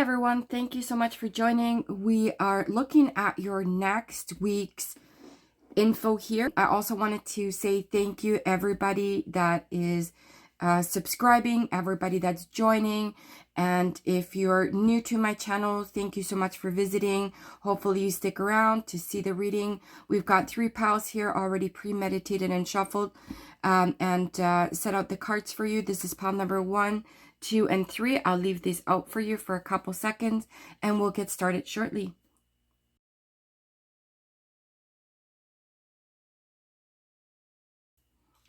everyone, thank you so much for joining. We are looking at your next week's info here. I also wanted to say thank you everybody that is subscribing, everybody that's joining, and if you're new to my channel, thank you so much for visiting. Hopefully you stick around to see the reading. We've got 3 piles here already premeditated and shuffled and set out the cards for you. This is pile number 1, 2, and 3. I'll leave these out for you for a couple seconds and we'll get started shortly.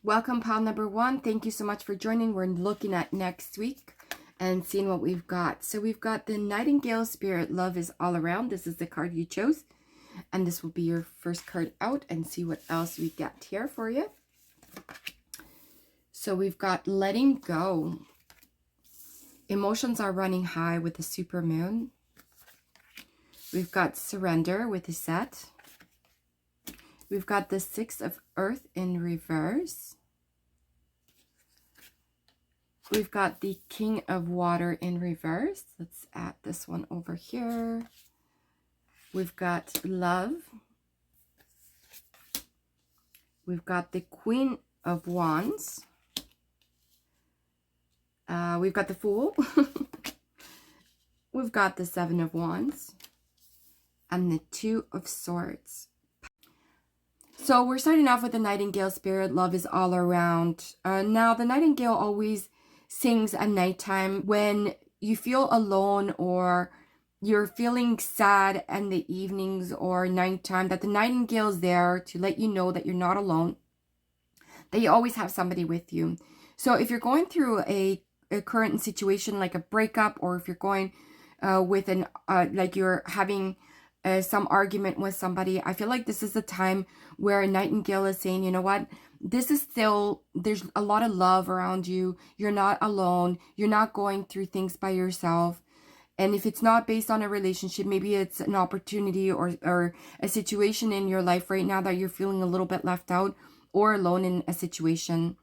Welcome, pile number 1. Thank you so much for joining. We're looking at next week and seeing what we've got. So we've got the Nightingale Spirit, Love is All Around. This is the card you chose. And this will be your first card out, and see what else we get here for you. So we've got Letting Go. Emotions are running high with the super moon. We've got Surrender with the set. We've got the 6 of Earth in reverse. We've got the King of Water in reverse. Let's add this one over here. We've got Love. We've got the Queen of Wands. We've got the Fool. We've got the 7 of Wands. And the 2 of Swords. So we're starting off with the Nightingale Spirit, Love is All Around. Now, the Nightingale always sings at nighttime when you feel alone or you're feeling sad in the evenings or nighttime, that the Nightingale is there to let you know that you're not alone, that you always have somebody with you. So if you're going through a current situation like a breakup, or if you're going with an, like you're having some argument with somebody, I feel like this is the time where a Nightingale is saying, you know what, this is still, there's a lot of love around you. You're not alone. You're not going through things by yourself. And if it's not based on a relationship, maybe it's an opportunity or a situation in your life right now that you're feeling a little bit left out or alone in a situation.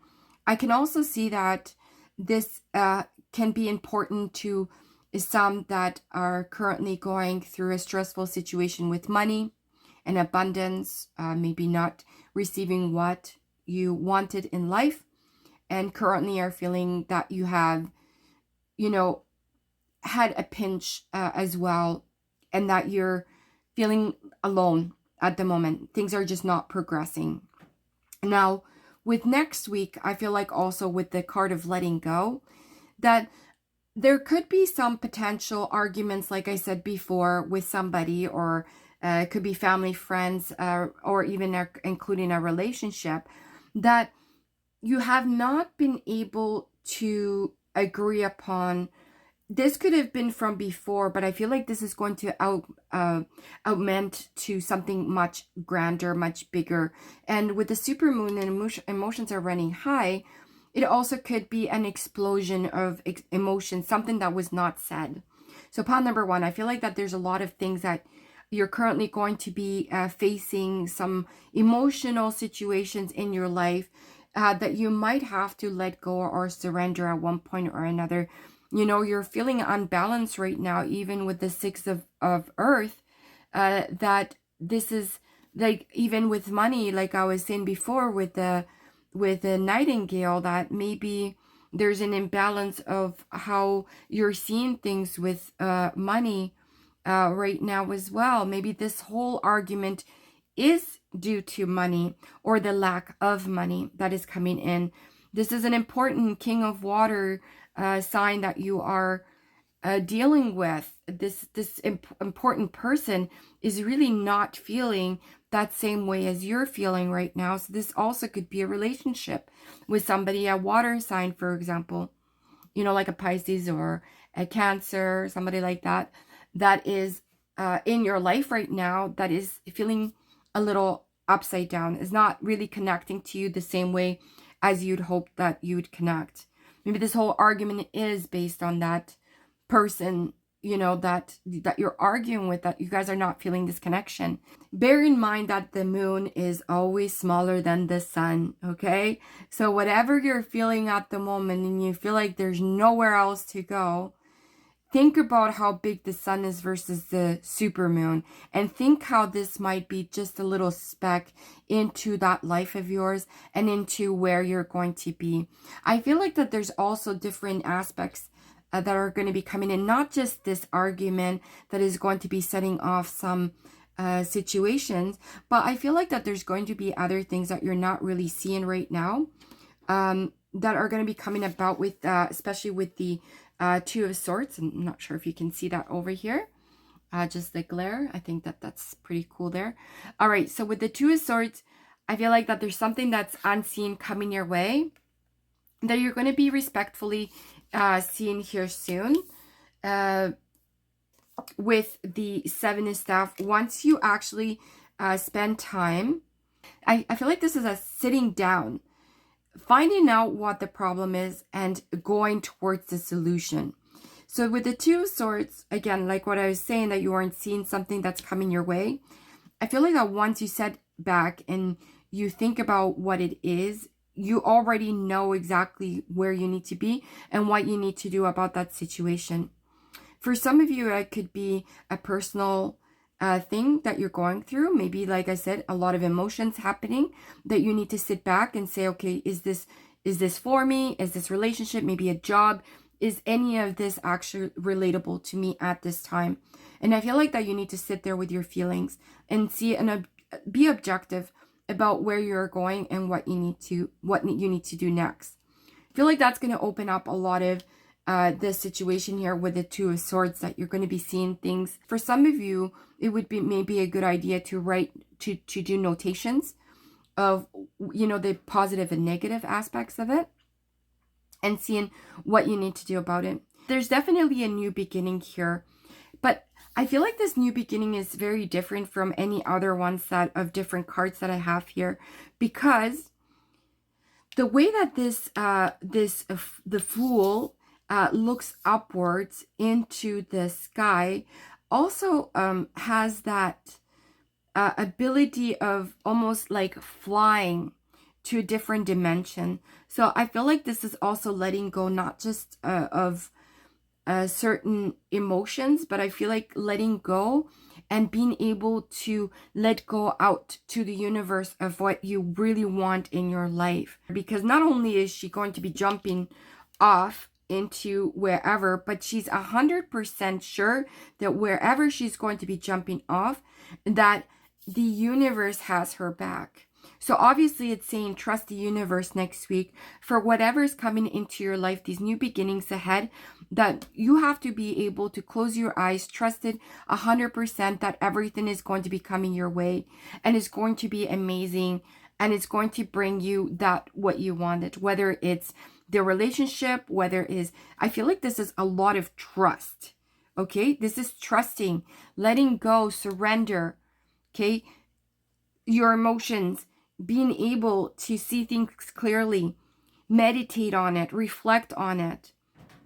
I can also see that this can be important to some that are currently going through a stressful situation with money and abundance, maybe not receiving what you wanted in life, and currently are feeling that you have, you know, had a pinch as well, and that you're feeling alone at the moment. Things are just not progressing. Now, with next week, I feel like also with the card of Letting Go, that there could be some potential arguments, like I said before, with somebody, or it could be family, friends, or even including a relationship, that you have not been able to agree upon. This could have been from before, but I feel like this is going to augment to something much grander, much bigger. And with the supermoon and emotions are running high, it also could be an explosion of emotion, something that was not said. So pile number 1, I feel like that there's a lot of things that you're currently going to be facing, some emotional situations in your life that you might have to let go or surrender at one point or another. You know, you're feeling unbalanced right now, even with the 6 of Earth, that this is like, even with money, like I was saying before with the Nightingale, that maybe there's an imbalance of how you're seeing things with money right now as well. Maybe this whole argument is due to money or the lack of money that is coming in. This is an important King of Water sign that you are dealing with. This important person is really not feeling that same way as you're feeling right now. So this also could be a relationship with somebody, a water sign, for example, you know, like a Pisces or a Cancer, somebody like that, that is in your life right now, that is feeling a little upside down, is not really connecting to you the same way as you'd hope that you'd connect. Maybe this whole argument is based on that person, you know, that you're arguing with, that you guys are not feeling this connection. Bear in mind that the moon is always smaller than the sun, okay? So whatever you're feeling at the moment and you feel like there's nowhere else to go, think about how big the sun is versus the supermoon, and think how this might be just a little speck into that life of yours and into where you're going to be. I feel like that there's also different aspects that are going to be coming in, not just this argument that is going to be setting off some situations, but I feel like that there's going to be other things that you're not really seeing right now that are going to be coming about with, especially with the Two of Swords. I'm not sure if you can see that over here. Just the glare. I think that that's pretty cool there. All right, so with the Two of Swords, I feel like that there's something that's unseen coming your way that you're going to be respectfully seeing here soon. With the Seven of Staff, once you actually spend time, I feel like this is a sitting down, finding out what the problem is and going towards the solution. So with the Two of Swords, again, like what I was saying, that you aren't seeing something that's coming your way, I feel like that once you sit back and you think about what it is, you already know exactly where you need to be and what you need to do about that situation. For some of you, it could be a personal thing that you're going through. Maybe, like I said, a lot of emotions happening that you need to sit back and say, okay, is this for me? Is this relationship? Maybe a job? Is any of this actually relatable to me at this time? And I feel like that you need to sit there with your feelings and see and be objective about where you're going and what you need to do next. I feel like that's going to open up a lot of this situation here with the Two of Swords, that you're going to be seeing things. For some of you, it would be maybe a good idea to write, to do notations of, you know, the positive and negative aspects of it and seeing what you need to do about it. There's definitely a new beginning here, but I feel like this new beginning is very different from any other ones of different cards that I have here, because the way that the Fool looks upwards into the sky also has that ability of almost like flying to a different dimension. So I feel like this is also letting go, not just of certain emotions, but I feel like letting go and being able to let go out to the universe of what you really want in your life. Because not only is she going to be jumping off into wherever, but she's 100% sure that wherever she's going to be jumping off, that the universe has her back. So obviously it's saying trust the universe next week for whatever's coming into your life, these new beginnings ahead, that you have to be able to close your eyes, trust it 100% that everything is going to be coming your way and it's going to be amazing and it's going to bring you that what you wanted, whether it's the relationship, whether it is, I feel like this is a lot of trust. Okay, this is trusting, letting go, surrender. Okay, your emotions, being able to see things clearly, meditate on it, reflect on it.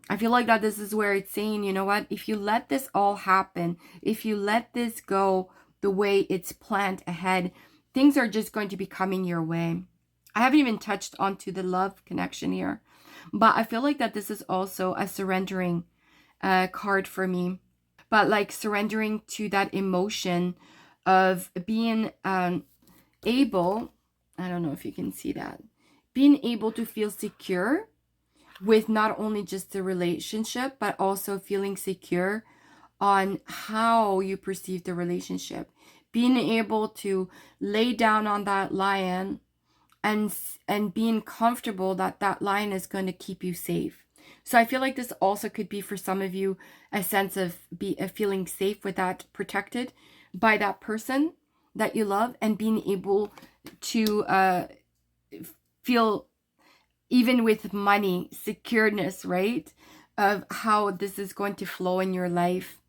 I feel like that this is where it's saying, you know what, if you let this all happen, if you let this go the way it's planned ahead, things are just going to be coming your way. I haven't even touched onto the love connection here, but I feel like that this is also a surrendering card for me. But like surrendering to that emotion of being able, I don't know if you can see that, being able to feel secure with not only just the relationship, but also feeling secure on how you perceive the relationship. Being able to lay down on that lion and being comfortable that that lion is going to keep you safe. So I feel like this also could be for some of you a sense of feeling safe with that, protected by that person that you love, and being able to feel, even with money, secureness, right? Of how this is going to flow in your life.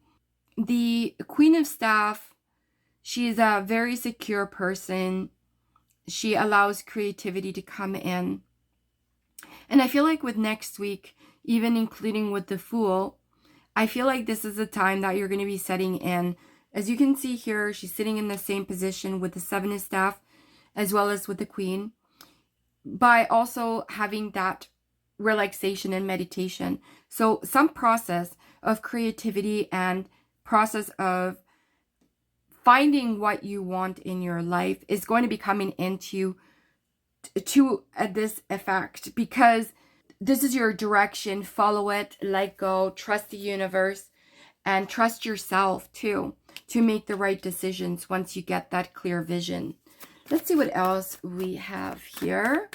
The Queen of Staff, she's a very secure person. She allows creativity to come in. And I feel like with next week, even including with the Fool, I feel like this is the time that you're going to be setting in. As you can see here, she's sitting in the same position with the Seven of Staff as well as with the Queen, by also having that relaxation and meditation. So some process of creativity and process of finding what you want in your life is going to be coming into this effect, because this is your direction. Follow it, let go, trust the universe, and trust yourself too to make the right decisions once you get that clear vision. Let's see what else we have here.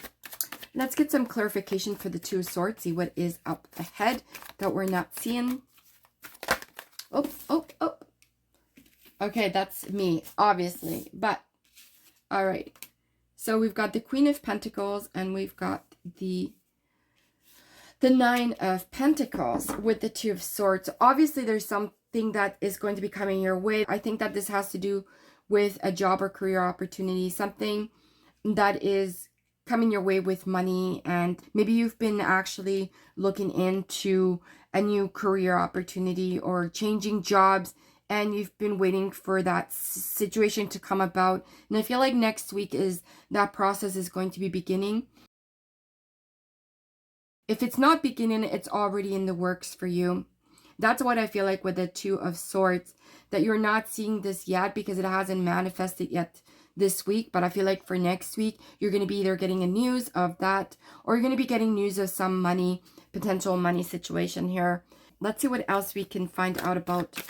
Let's get some clarification for the Two of Swords. See what is up ahead that we're not seeing. Oh. Okay, that's me, obviously. But, all right. So we've got the Queen of Pentacles and we've got the Nine of Pentacles with the Two of Swords. Obviously, there's something that is going to be coming your way. I think that this has to do with a job or career opportunity, something that is coming your way with money, and maybe you've been actually looking into a new career opportunity or changing jobs, and you've been waiting for that situation to come about. And I feel like next week is that process is going to be beginning. If it's not beginning, it's already in the works for you. That's what I feel like with the Two of Swords, that you're not seeing this yet because it hasn't manifested yet this week. But I feel like for next week, you're going to be either getting a news of that, or you're going to be getting news of some money, potential money situation here. Let's see what else we can find out about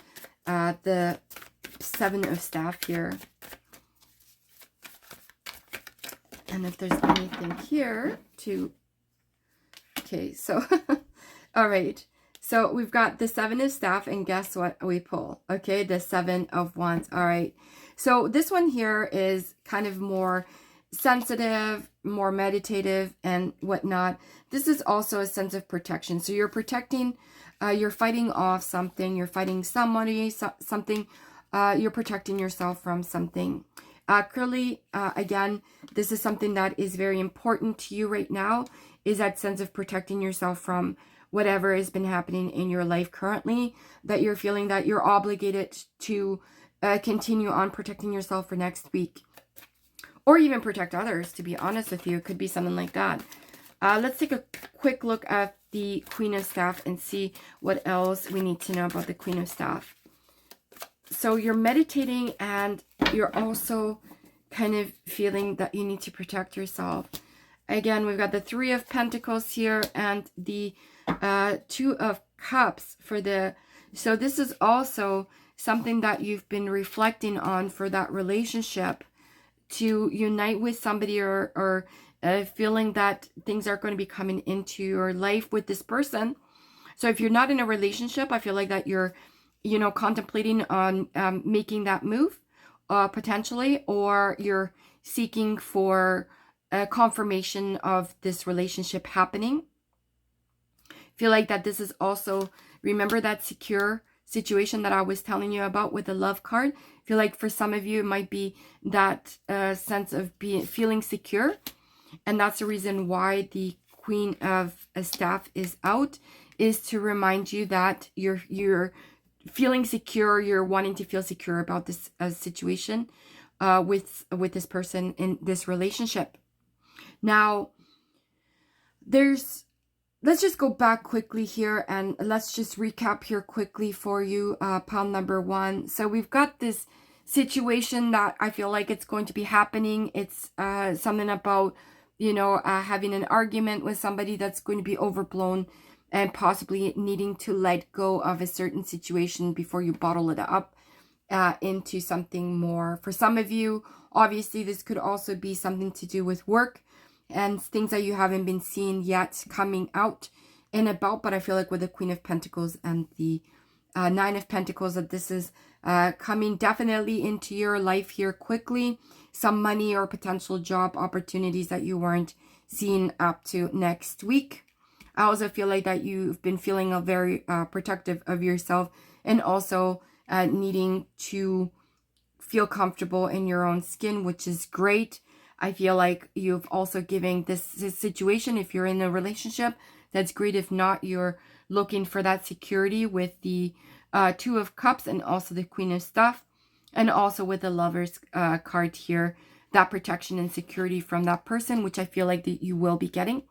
the Seven of Staff here. And if there's anything here to... Okay, so, all right. So we've got the Seven of Staff, and guess what we pull? Okay, the Seven of Wands. All right. So this one here is kind of more sensitive, more meditative and whatnot. This is also a sense of protection. So you're protecting, you're fighting off something, you're fighting somebody, something, you're protecting yourself from something. Clearly, again, this is something that is very important to you right now, is that sense of protecting yourself from whatever has been happening in your life currently, that you're feeling that you're obligated to continue on protecting yourself for next week. Or even protect others, to be honest with you. It could be something like that. Let's take a quick look at the Queen of Staff and see what else we need to know about the Queen of Staff. So you're meditating and you're also kind of feeling that you need to protect yourself. Again, we've got the Three of Pentacles here and the Two of Cups for the... So this is also something that you've been reflecting on for that relationship, to unite with somebody, or feeling that things are going to be coming into your life with this person. So if you're not in a relationship, I feel like that you're, you know, contemplating on making that move potentially, or you're seeking for a confirmation of this relationship happening. Feel like that this is also, remember that secure situation that I was telling you about with the Love card. Feel like for some of you it might be that sense of feeling secure, and that's the reason why the Queen of Staff is out, is to remind you that you're feeling secure, you're wanting to feel secure about this situation with this person in this relationship. Now, let's just go back quickly here and let's just recap here quickly for you, pile number one. So we've got this situation that I feel like it's going to be happening. It's something about, you know, having an argument with somebody that's going to be overblown, and possibly needing to let go of a certain situation before you bottle it up into something more. For some of you, obviously, this could also be something to do with work and things that you haven't been seeing yet coming out and about. But I feel like with the Queen of Pentacles and the Nine of Pentacles, that this is coming definitely into your life here quickly. Some money or potential job opportunities that you weren't seeing up to next week. I also feel like that you've been feeling very protective of yourself, and also needing to feel comfortable in your own skin, which is great. I feel like you've also given this situation, if you're in a relationship, that's great. If not, you're looking for that security with the Two of Cups and also the Queen of Staff, and also with the Lover's card here, that protection and security from that person, which I feel like that you will be getting.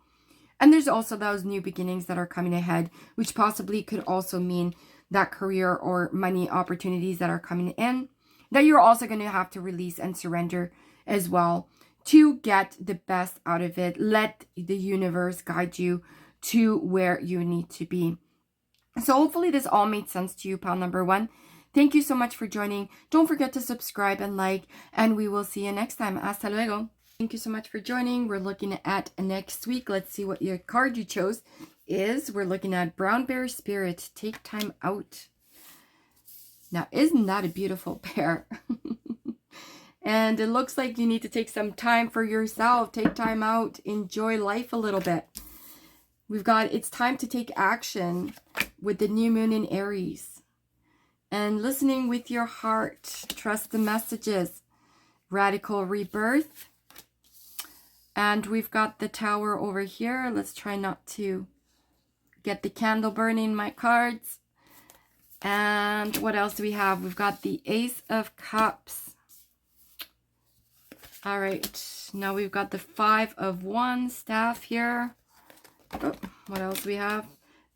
And there's also those new beginnings that are coming ahead, which possibly could also mean that career or money opportunities that are coming in, that you're also going to have to release and surrender as well to get the best out of it. Let the universe guide you to where you need to be. So hopefully this all made sense to you, pal number one. Thank you so much for joining. Don't forget to subscribe and like, and we will see you next time. Hasta luego. Thank you so much for joining. We're looking at next week. Let's see what your card you chose is. We're looking at Brown Bear Spirit. Take time out. Now, isn't that a beautiful pair? And it looks like you need to take some time for yourself. Take time out. Enjoy life a little bit. We've got, it's time to take action with the new moon in Aries. And listening with your heart. Trust the messages. Radical rebirth. And we've got the Tower over here. Let's try not to get the candle burning in my cards. And what else do we have? We've got the Ace of Cups. All right, now we've got the 5 of Wands staff here. Oh, what else do we have?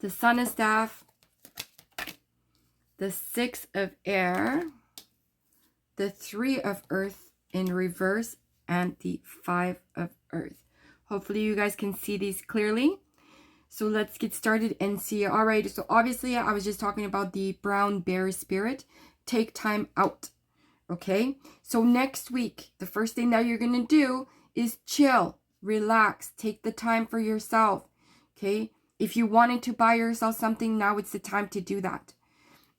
The Sun of Staff, the 6 of Air, the 3 of Earth in reverse, and the 5 of Earth. Hopefully you guys can see these clearly. So let's get started and see. All right, so obviously I was just talking about the Brown Bear Spirit. Take time out. Okay, so next week, the first thing that you're going to do is chill, relax, take the time for yourself. Okay, if you wanted to buy yourself something, now it's the time to do that.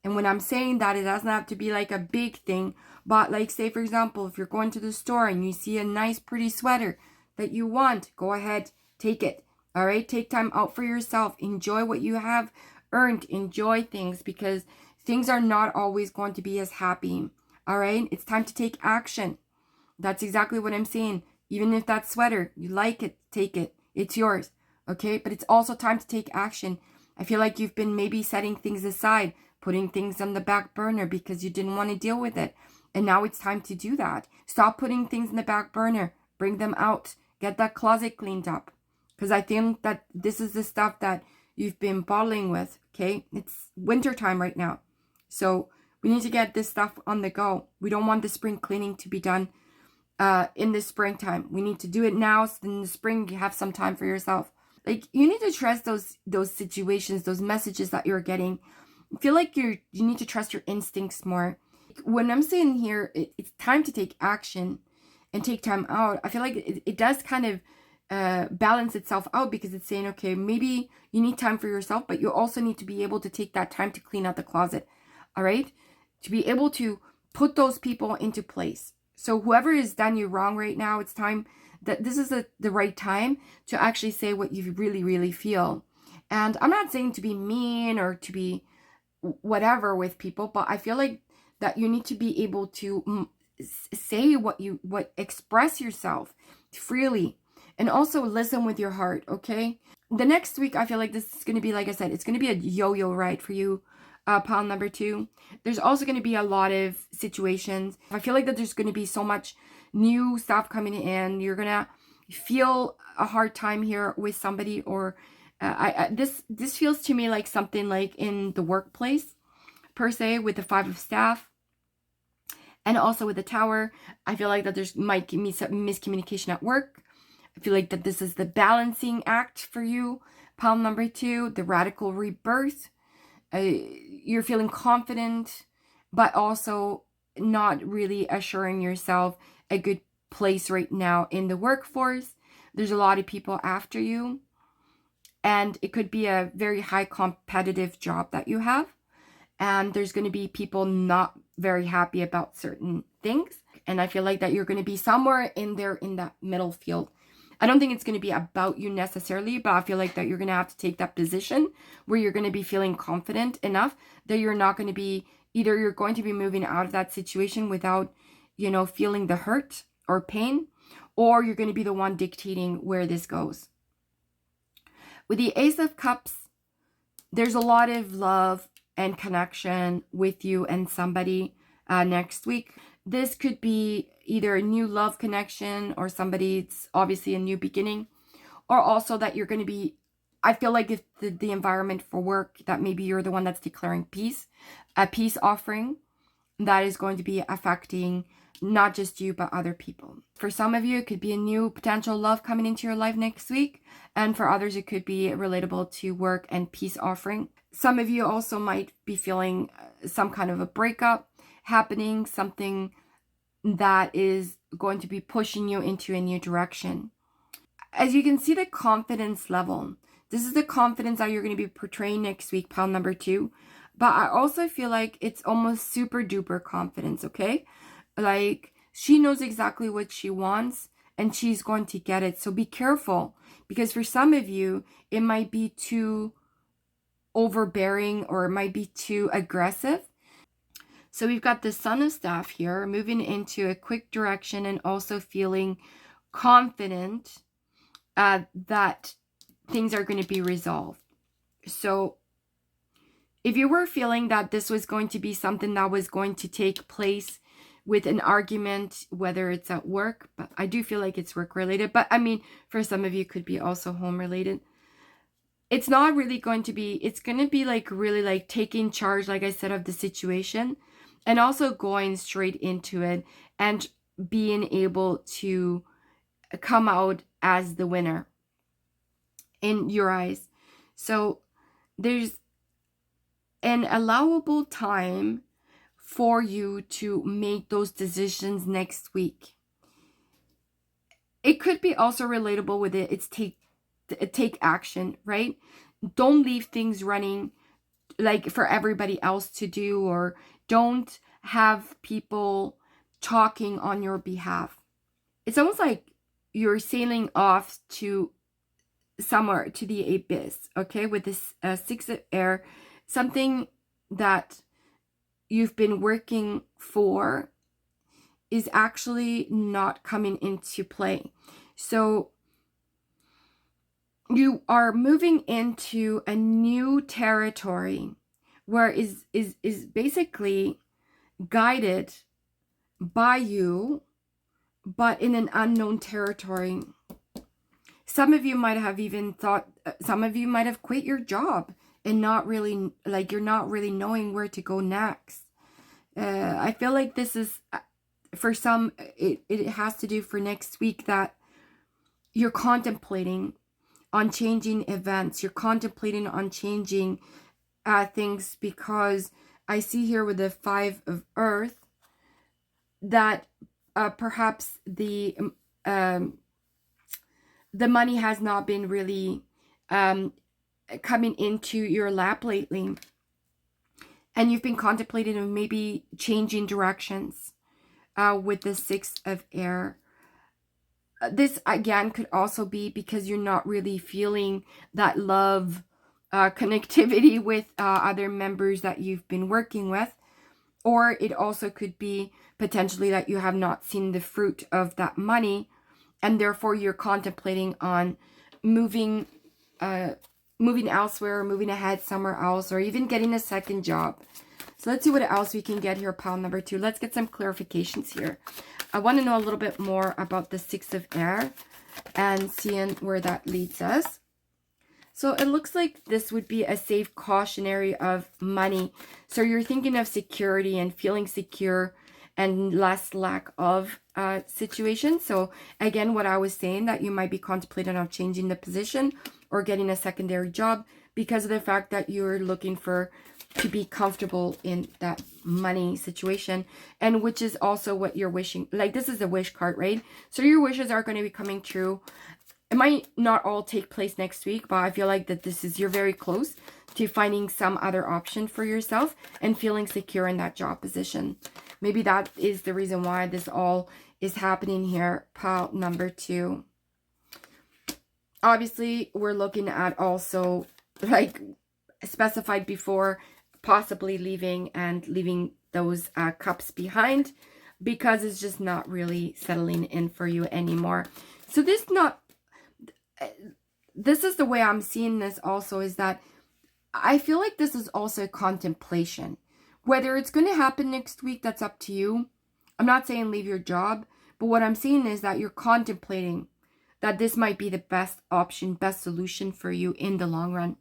And when I'm saying that, it doesn't have to be like a big thing, but like say, for example, if you're going to the store and you see a nice, pretty sweater that you want, go ahead, take it. All right, take time out for yourself. Enjoy what you have earned. Enjoy things because things are not always going to be as happy. All right, it's time to take action. That's exactly what I'm saying. Even if that sweater, you like it, take it. It's yours. Okay, but it's also time to take action. I feel like you've been maybe setting things aside, putting things on the back burner because you didn't want to deal with it. And now it's time to do that. Stop putting things in the back burner. Bring them out. Get that closet cleaned up. Because I think that this is the stuff that you've been bottling with. Okay, it's winter time right now. So we need to get this stuff on the go. We don't want the spring cleaning to be done in the springtime. We need to do it now so in the spring you have some time for yourself. Like you need to trust those situations, those messages that you're getting. I feel like you need to trust your instincts more. When I'm saying here, it's time to take action and take time out. I feel like it does kind of balance itself out because it's saying, okay, maybe you need time for yourself, but you also need to be able to take that time to clean out the closet. All right, to be able to put those people into place. So whoever has done you wrong right now, it's time that this is the right time to actually say what you really, really feel. And I'm not saying to be mean or to be whatever with people, but I feel like that you need to be able to say express yourself freely and also listen with your heart. Okay, the next week I feel like this is going to be, like I said, it's going to be a yo-yo ride for you. Pile number 2. There's also going to be a lot of situations. I feel like that there's going to be so much new stuff coming in. You're going to feel a hard time here with somebody, or this feels to me like something like in the workplace per se, with the 5 of Staff and also with the Tower. I feel like that there's might be some miscommunication at work. I feel like that this is the balancing act for you. Pile number 2, the Radical Rebirth. You're feeling confident, but also not really assuring yourself a good place right now in the workforce. There's a lot of people after you, and it could be a very high competitive job that you have, and there's going to be people not very happy about certain things, and I feel like that you're going to be somewhere in there in that middle field. I don't think it's going to be about you necessarily, but I feel like that you're going to have to take that position where you're going to be feeling confident enough that you're not going to be, either you're going to be moving out of that situation without, you know, feeling the hurt or pain, or you're going to be the one dictating where this goes. With the Ace of Cups, there's a lot of love and connection with you and somebody next week. This could be either a new love connection or somebody, it's obviously a new beginning, or also that you're going to be I feel like if the environment for work, that maybe you're the one that's declaring peace, a peace offering that is going to be affecting not just you, but other people. For some of you, it could be a new potential love coming into your life next week. And for others, it could be relatable to work and peace offering. Some of you also might be feeling some kind of a breakup happening, something that is going to be pushing you into a new direction. As you can see, the confidence level, this is the confidence that you're going to be portraying next week, pile number 2. But I also feel like it's almost super duper confidence, okay? Like, she knows exactly what she wants and she's going to get it. So be careful, because for some of you, it might be too overbearing or it might be too aggressive. So we've got the Son of Staff here, moving into a quick direction and also feeling confident that things are going to be resolved. So if you were feeling that this was going to be something that was going to take place with an argument, whether it's at work, but I do feel like it's work related, but I mean, for some of you, could be also home related. It's not really going to be, it's going to be like really like taking charge, like I said, of the situation, and also going straight into it and being able to come out as the winner in your eyes. So there's an allowable time for you to make those decisions next week. It could be also relatable with it. It's take action, right? Don't leave things running like for everybody else to do, or don't have people talking on your behalf. It's almost like you're sailing off to somewhere, to the abyss, okay, with this 6 of air, something that you've been working for is actually not coming into play. So you are moving into a new territory where is basically guided by you, but in an unknown territory. Some of you might have even thought, some of you might have quit your job and not really, like, you're not really knowing where to go next. I feel like this is, for some, it has to do for next week, that you're contemplating on changing events. You're contemplating on changing things, because I see here with the 5 of Earth that perhaps the money has not been really coming into your lap lately. And you've been contemplating of maybe changing directions with the 6 of air. This, again, could also be because you're not really feeling that love connectivity with other members that you've been working with. Or it also could be potentially that you have not seen the fruit of that money, and therefore you're contemplating on moving elsewhere, or moving ahead somewhere else, or even getting a second job. So let's see what else we can get here, pile number 2. Let's get some clarifications here. I want to know a little bit more about the 6 of air and seeing where that leads us. So it looks like this would be a safe cautionary of money. So you're thinking of security and feeling secure and less lack of situation. So again, what I was saying, that you might be contemplating on changing the position or getting a secondary job because of the fact that you're looking to be comfortable in that money situation, and which is also what you're wishing. Like, this is a wish card, right? So your wishes are going to be coming true. It might not all take place next week, but I feel like that you're very close to finding some other option for yourself and feeling secure in that job position. Maybe that is the reason why this all is happening here, pile number 2. Obviously, we're looking at also, like specified before, possibly leaving those cups behind, because it's just not really settling in for you anymore. So this is the way I'm seeing this also, is that I feel like this is also a contemplation. Whether it's going to happen next week, that's up to you. I'm not saying leave your job, but what I'm saying is that you're contemplating that this might be the best option, best solution for you in the long run.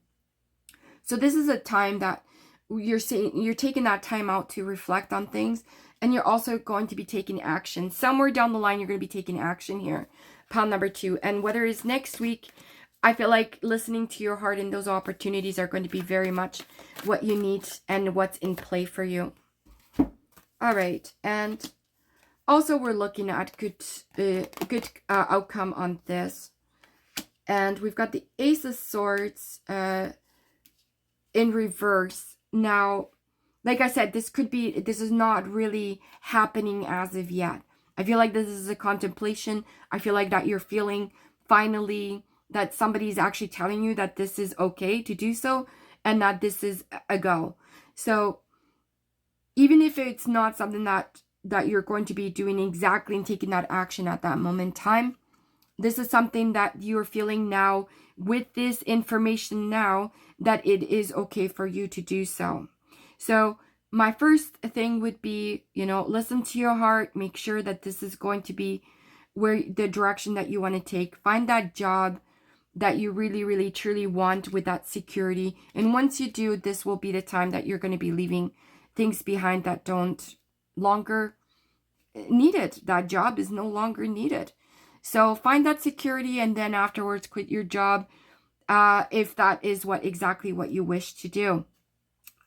So this is a time that you're taking that time out to reflect on things, and you're also going to be taking action. Somewhere down the line, you're going to be taking action here, pile number 2. And whether it's next week, I feel like listening to your heart and those opportunities are going to be very much what you need and what's in play for you. All right. And also we're looking at good outcome on this. And we've got the Ace of Swords in reverse. Now, like I said, this is not really happening as of yet. I feel like this is a contemplation. I feel like that you're feeling finally that somebody's actually telling you that this is okay to do so and that this is a go. So even if it's not something that you're going to be doing exactly and taking that action at that moment in time, this is something that you're feeling now with this information now that it is okay for you to do so. So my first thing would be, listen to your heart. Make sure that this is going to be where the direction that you want to take. Find that job that you really, really, truly want with that security. And once you do, this will be the time that you're going to be leaving things behind that don't longer need it. That job is no longer needed. So find that security and then afterwards quit your job if that is exactly what you wish to do.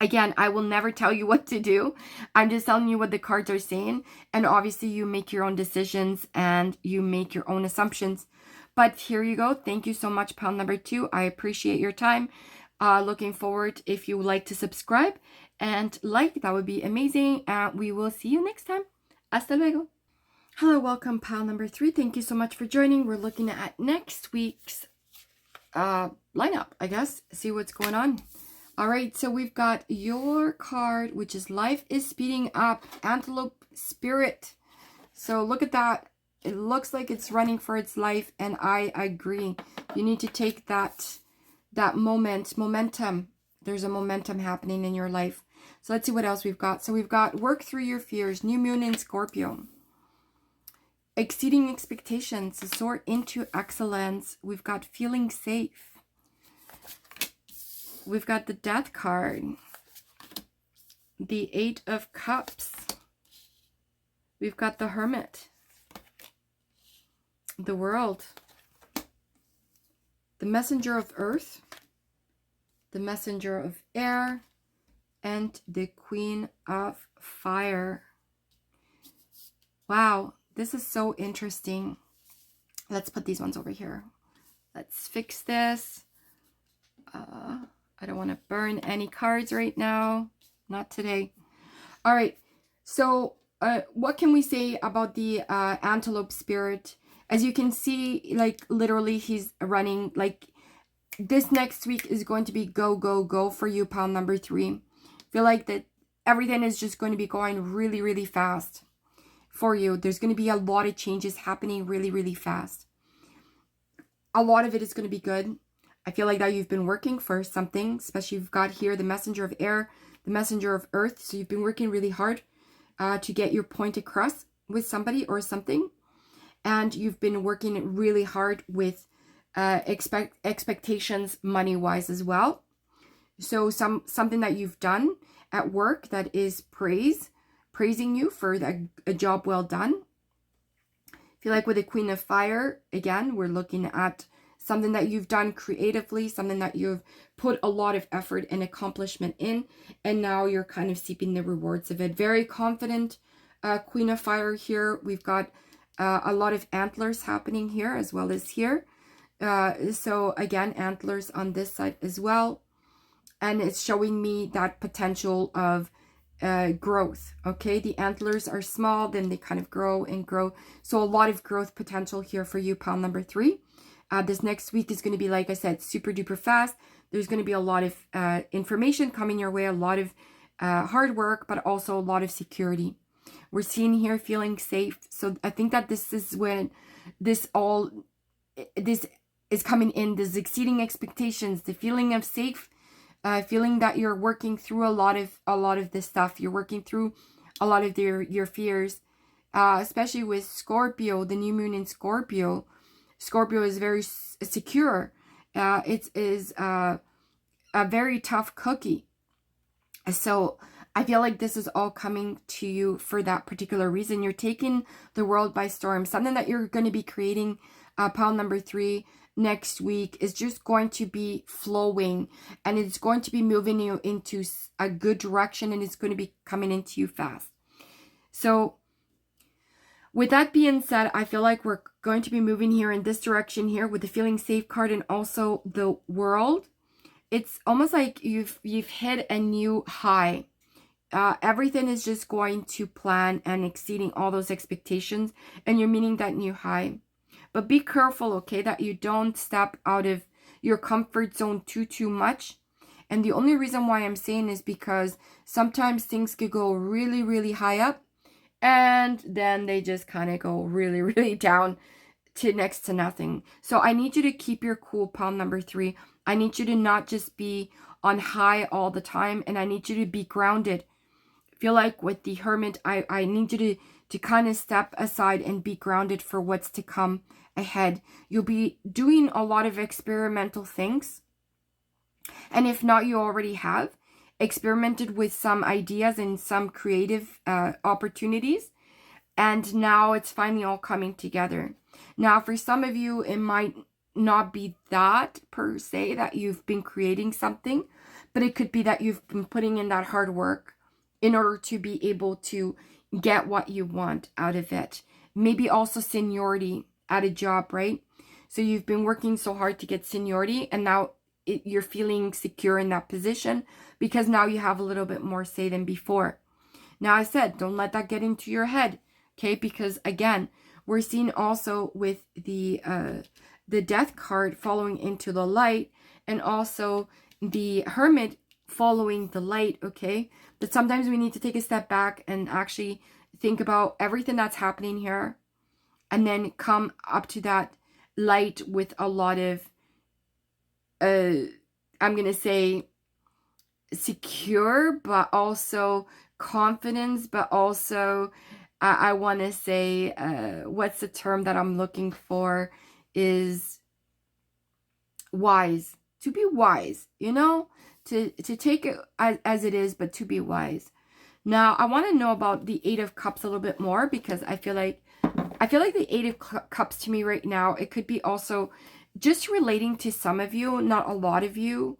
Again, I will never tell you what to do. I'm just telling you what the cards are saying. And obviously you make your own decisions and you make your own assumptions. But here you go. Thank you so much, pile number 2. I appreciate your time. Looking forward if you would like to subscribe and like, that would be amazing. We will see you next time. Hasta luego. Hello, welcome, pile number 3. Thank you so much for joining. We're looking at next week's lineup, I guess. See what's going on. All right, so we've got your card, which is Life is Speeding Up, Antelope Spirit. So look at that. It looks like it's running for its life, and I agree. You need to take that momentum. There's a momentum happening in your life. So let's see what else we've got. So we've got Work Through Your Fears, New Moon in Scorpio. Exceeding Expectations, Soar into Excellence. We've got Feeling Safe. We've got the Death card, the 8 of Cups. We've got the Hermit, the World, the Messenger of Earth, the Messenger of Air, and the Queen of Fire. Wow, this is so interesting. Let's put these ones over here. Let's fix this. I don't want to burn any cards right now. Not today. All right. So what can we say about the Antelope Spirit? As you can see, like literally he's running. Like this next week is going to be go, go, go for you, pile number 3. Feel like that everything is just going to be going really, really fast for you. There's going to be a lot of changes happening really, really fast. A lot of it is going to be good. I feel like that you've been working for something, especially you've got here the Messenger of Air, the Messenger of Earth. So you've been working really hard to get your point across with somebody or something. And you've been working really hard with expectations money-wise as well. So something that you've done at work that is praising you for a job well done. I feel like with the Queen of Fire, again, we're looking at something that you've done creatively, something that you've put a lot of effort and accomplishment in, and now you're kind of seeping the rewards of it. Very confident Queen of Fire here. We've got a lot of antlers happening here as well as here. So again, antlers on this side as well. And it's showing me that potential of growth. Okay, the antlers are small, then they kind of grow and grow. So a lot of growth potential here for you, pile number 3. This next week is going to be, like I said, super duper fast. There's going to be a lot of information coming your way, a lot of hard work, but also a lot of security. We're seeing here feeling safe. So I think that this is when this is coming in, this exceeding expectations, the feeling of safe, feeling that you're working through a lot of this stuff. You're working through a lot of your fears, especially with Scorpio, the new moon in Scorpio. Scorpio is very secure. It is a very tough cookie. So I feel like this is all coming to you for that particular reason. You're taking the world by storm. Something that you're going to be creating, pile number 3, next week is just going to be flowing, and it's going to be moving you into a good direction, and it's going to be coming into you fast. So with that being said, I feel like we're going to be moving here in this direction here with the feeling safe card and also the world. It's almost like you've hit a new high. Everything is just going to plan and exceeding all those expectations, and you're meeting that new high. But be careful, okay, that you don't step out of your comfort zone too much. And the only reason why I'm saying is because sometimes things could go really, really high up, and then they just kind of go really, really down to next to nothing. So I need you to keep your cool, pile number 3. I need you to not just be on high all the time, and I need you to be grounded. Feel like with the Hermit, I need you to kind of step aside and be grounded for what's to come ahead. You'll be doing a lot of experimental things. And if not, you already have experimented with some ideas and some creative opportunities. And now it's finally all coming together. Now, for some of you, it might not be that per se that you've been creating something, but it could be that you've been putting in that hard work in order to be able to get what you want out of it. Maybe also seniority at a job, right? So you've been working so hard to get seniority, and now you're feeling secure in that position because now you have a little bit more say than before. Now, I said, don't let that get into your head, okay? Because again, we're seeing also with the Death card following into the light, and also the Hermit following the light, okay? But sometimes we need to take a step back and actually think about everything that's happening here, and then come up to that light with a lot of, I'm going to say secure, but also confidence, but also, I want to say, what's the term that I'm looking for is wise. To be wise, you know? To take it as it is, but to be wise. Now, I want to know about the 8 of Cups a little bit more, because I feel like the 8 of Cups to me right now, it could be also just relating to some of you, not a lot of you.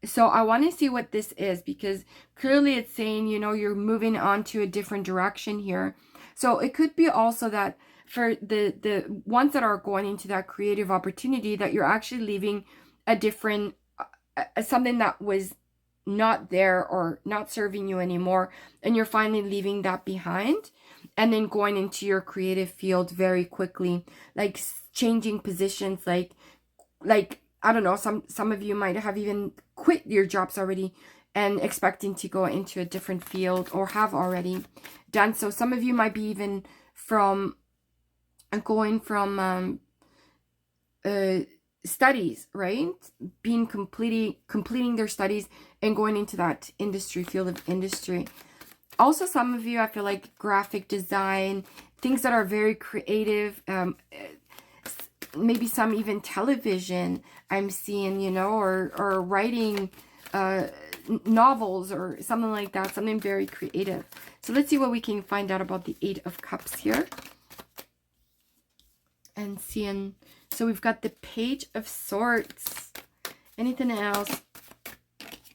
So I want to see what this is, because clearly it's saying, you know, you're moving on to a different direction here. So it could be also that for the ones that are going into that creative opportunity, that you're actually leaving a different something that was not there or not serving you anymore, and you're finally leaving that behind and then going into your creative field very quickly, like changing positions, like I don't know, some of you might have even quit your jobs already and expecting to go into a different field, or have already done so. Some of you might be even going from studies, right? Completing their studies and going into that field of industry. Also, some of you, I feel like graphic design, things that are very creative, maybe some even television I'm seeing, you know, or writing novels or something like that, something very creative. So let's see what we can find out about the 8 of Cups here. And seeing, so we've got the Page of Swords. Anything else?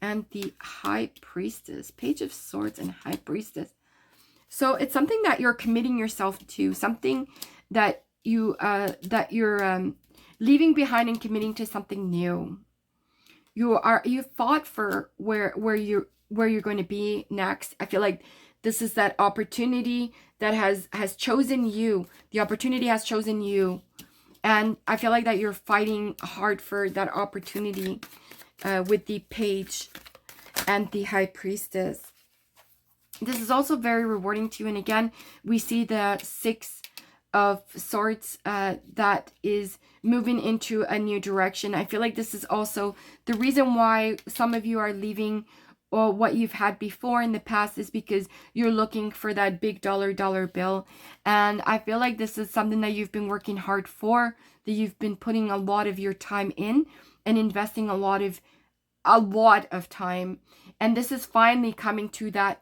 And the High Priestess. Page of Swords and High Priestess. So it's something that you're committing yourself to, something that you're leaving behind and committing to something new. You fought for where you're going to be next. I feel like this is that opportunity that has chosen you. The opportunity has chosen you. And I feel like that you're fighting hard for that opportunity with the Page and the High Priestess. This is also very rewarding to you. And again, we see the 6 of Swords that is moving into a new direction. I feel like this is also the reason why some of you are leaving or what you've had before in the past is because you're looking for that big dollar bill. And I feel like this is something that you've been working hard for, that you've been putting a lot of your time in and investing a lot of time. And this is finally coming to that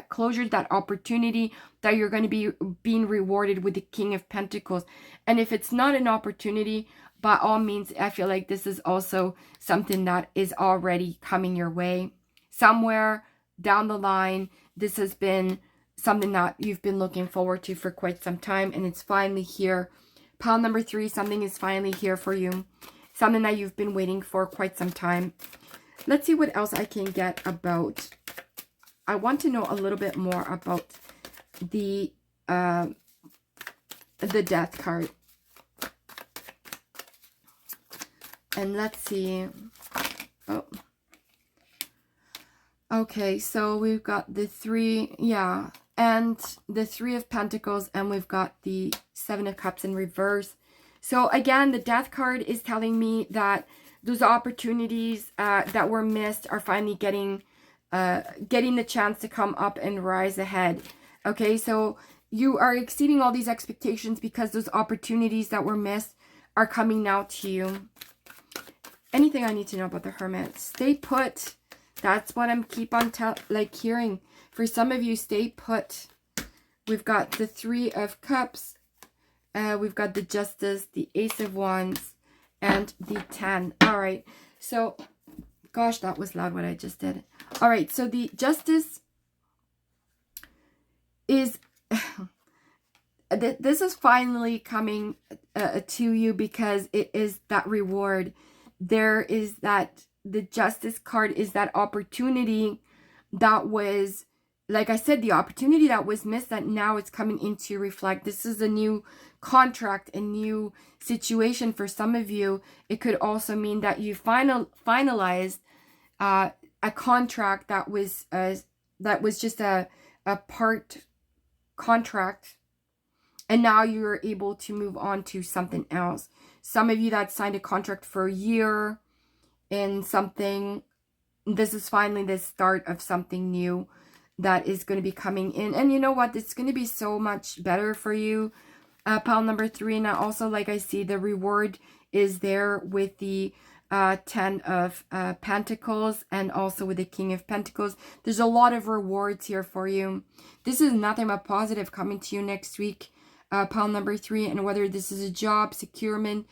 closure, that opportunity that you're going to be being rewarded with the King of Pentacles. And if it's not an opportunity, by all means, I feel like this is also something that is already coming your way. Somewhere down the line, this has been something that you've been looking forward to for quite some time, and it's finally here. Pile number 3, something is finally here for you. Something that you've been waiting for quite some time. Let's see what else I can get about. I want to know a little bit more about the Death card. And let's see. Oh. Okay, so we've got the 3, yeah, and the 3 of Pentacles, and we've got the 7 of Cups in reverse. So again, the Death card is telling me that those opportunities that were missed are finally getting the chance to come up and rise ahead. Okay, so you are exceeding all these expectations because those opportunities that were missed are coming now to you. Anything I need to know about the Hermit? Stay put. That's what I'm keep on hearing. For some of you, stay put. We've got the 3 of Cups. We've got the Justice, the Ace of Wands, and the 10. All right. So, gosh, that was loud what I just did. All right. So the Justice is... this is finally coming to you because it is that reward. There is that... The Justice card is that opportunity that was, like I said, the opportunity that was missed that now it's coming into reflect. This is a new contract, a new situation for some of you. It could also mean that you finalized a contract that was just a part contract, and now you're able to move on to something else. Some of you that signed a contract for a year in something, this is finally the start of something new that is going to be coming in. And you know what? It's going to be so much better for you. Pile number 3. And also, like I see, the reward is there with the 10 of Pentacles and also with the King of Pentacles. There's a lot of rewards here for you. This is nothing but positive coming to you next week. Pile number 3. And whether this is a job, securement,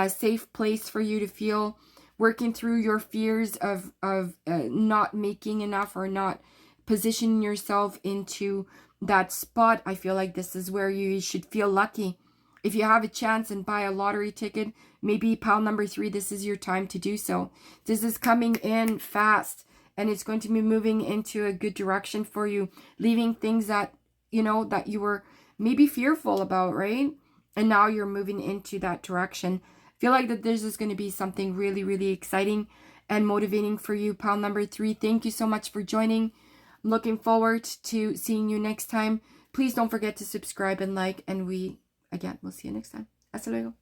safe place for you to feel, working through your fears of not making enough or not positioning yourself into that spot. I feel like this is where you should feel lucky. If you have a chance and buy a lottery ticket, maybe pile number 3, this is your time to do so. This is coming in fast, and it's going to be moving into a good direction for you, leaving things that, you know, that you were maybe fearful about, right? And now you're moving into that direction. Feel like that this is going to be something really, really exciting and motivating for you. Pile number 3, thank you so much for joining. I'm looking forward to seeing you next time. Please don't forget to subscribe and like, and we'll see you next time. Hasta luego.